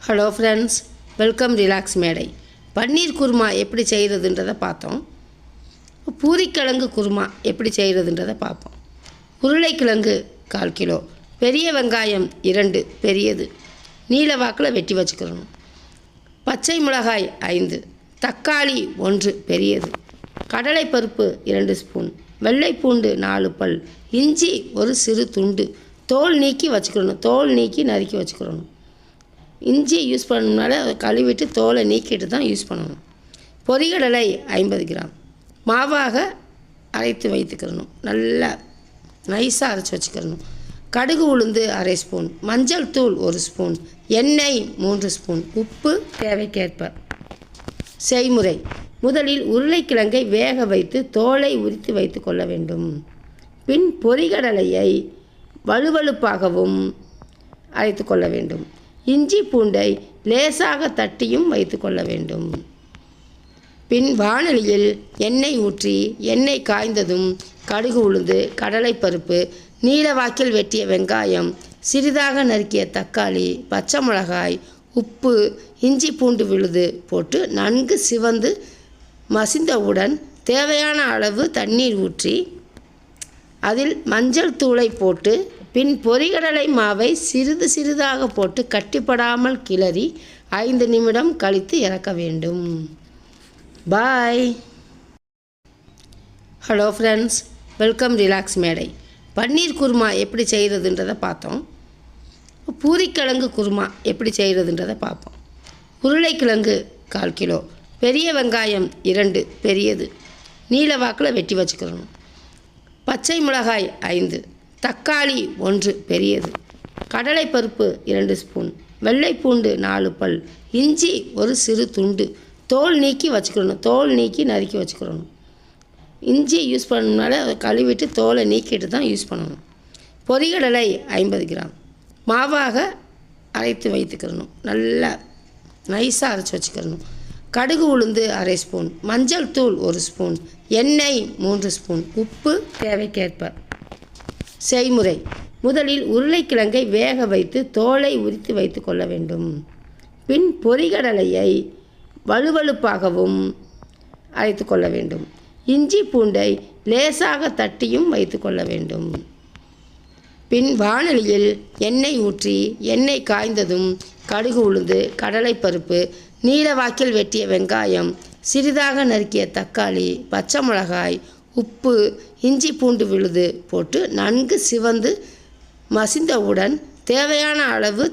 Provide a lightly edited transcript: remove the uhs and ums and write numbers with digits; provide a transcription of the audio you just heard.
Hello friends, welcome relax மேடை. பன்னீர் குருமா எப்படி செய்கிறதுன்றதை பார்த்தோம். பூரிக்கிழங்கு குருமா எப்படி செய்கிறதுன்றதை பார்ப்போம். உருளைக்கிழங்கு 1/4 கிலோ, பெரிய வெங்காயம் 2 பெரியது நீல வாக்கில் வெட்டி வச்சுக்கிறணும். பச்சை மிளகாய் 5, தக்காளி 1 பெரியது, கடலைப்பருப்பு 2 ஸ்பூன், வெள்ளைப்பூண்டு 4 பல், இஞ்சி ஒரு சிறு துண்டு, தோல் நீக்கி வச்சுக்கிறணும். தோல் நீக்கி நறுக்கி வச்சுக்கிறணும். இஞ்சி யூஸ் பண்ணணும்னால கழுவிட்டு தோலை நீக்கிட்டு தான் யூஸ் பண்ணணும். பொரிகடலை 50 கிராம் மாவாக அரைத்து வைத்துக்கிறணும். நல்லா நைஸாக அரைச்சி வச்சுக்கிறணும். கடுகு உளுந்து 1/2 ஸ்பூன், மஞ்சள் தூள் 1 ஸ்பூன், எண்ணெய் 3 ஸ்பூன், உப்பு தேவைக்கேற்ப. செய்முறை: முதலில் உருளைக்கிழங்கை வேக வைத்து தோலை உரித்து வைத்து கொள்ள வேண்டும். பின் பொரிகடலையை வழுவழுப்பாகவும் அரைத்து கொள்ள வேண்டும். இஞ்சி பூண்டை லேசாக தட்டியும் வைத்து கொள்ள வேண்டும். பின் வாணலியில் எண்ணெய் ஊற்றி எண்ணெய் காய்ந்ததும் கடுகு உளுந்து, கடலைப்பருப்பு, நீளவாக்கில் வெட்டிய வெங்காயம், சிறிதாக நறுக்கிய தக்காளி, பச்சை மிளகாய், உப்பு, இஞ்சி பூண்டு விழுது போட்டு நன்கு சிவந்து மசிந்தவுடன் தேவையான அளவு தண்ணீர் ஊற்றி அதில் மஞ்சள் தூளை போட்டு பின் பொரிகடலை மாவை சிறிது சிறிதாக போட்டு கட்டிப்படாமல் கிளறி 5 நிமிடம் கழித்து இறக்க வேண்டும். பாய். ஹலோ ஃப்ரெண்ட்ஸ், வெல்கம் ரிலாக்ஸ் மேடை. பன்னீர் குருமா எப்படி செய்கிறதுன்றதை பார்த்தோம். பூரிக்கிழங்கு குருமா எப்படி செய்கிறதுன்றதை பார்ப்போம். உருளைக்கிழங்கு 1/4 கிலோ, பெரிய வெங்காயம் 2 பெரியது நீல வாக்கில் வெட்டி வச்சுக்கிறணும். பச்சை மிளகாய் 5, தக்காளி 1 பெரியது, கடலைப்பருப்பு 2 ஸ்பூன், வெள்ளைப்பூண்டு 4 பல், இஞ்சி ஒரு சிறு துண்டு, தோல் நீக்கி வச்சுக்கிறணும். தோல் நீக்கி நறுக்கி வச்சுக்கிறணும். இஞ்சி யூஸ் பண்ணணும்னால கழுவிட்டு தோலை நீக்கிட்டு தான் யூஸ் பண்ணணும். பொரிகடலை 50 கிராம் மாவாக அரைத்து வைத்துக்கிறணும். நல்லா நைஸாக அரைச்சி வச்சுக்கிறணும். கடுகு உளுந்து 1/2 ஸ்பூன், மஞ்சள் தூள் 1 ஸ்பூன், எண்ணெய் 3 ஸ்பூன், உப்பு தேவைக்கேற்ப. செய்முறை: முதலில் உருளைக்கிழங்கை வேக வைத்து தோலை உரித்து வைத்து கொள்ள வேண்டும். பின் பொரிகடலையை வழுவழுப்பாகவும் அரைத்து கொள்ள வேண்டும். இஞ்சி பூண்டை லேசாக தட்டியும் வைத்து கொள்ள வேண்டும். பின் வாணலியில் எண்ணெய் ஊற்றி எண்ணெய் காய்ந்ததும் கடுகு உளுந்து, கடலைப்பருப்பு, நீளவாக்கில் வெட்டிய வெங்காயம், சிறிதாக நறுக்கிய தக்காளி, பச்சை மிளகாய், உப்பு, இஞ்சி பூண்டு விழுது போட்டு நன்கு சிவந்து மசிந்தவுடன் தேவையான அளவு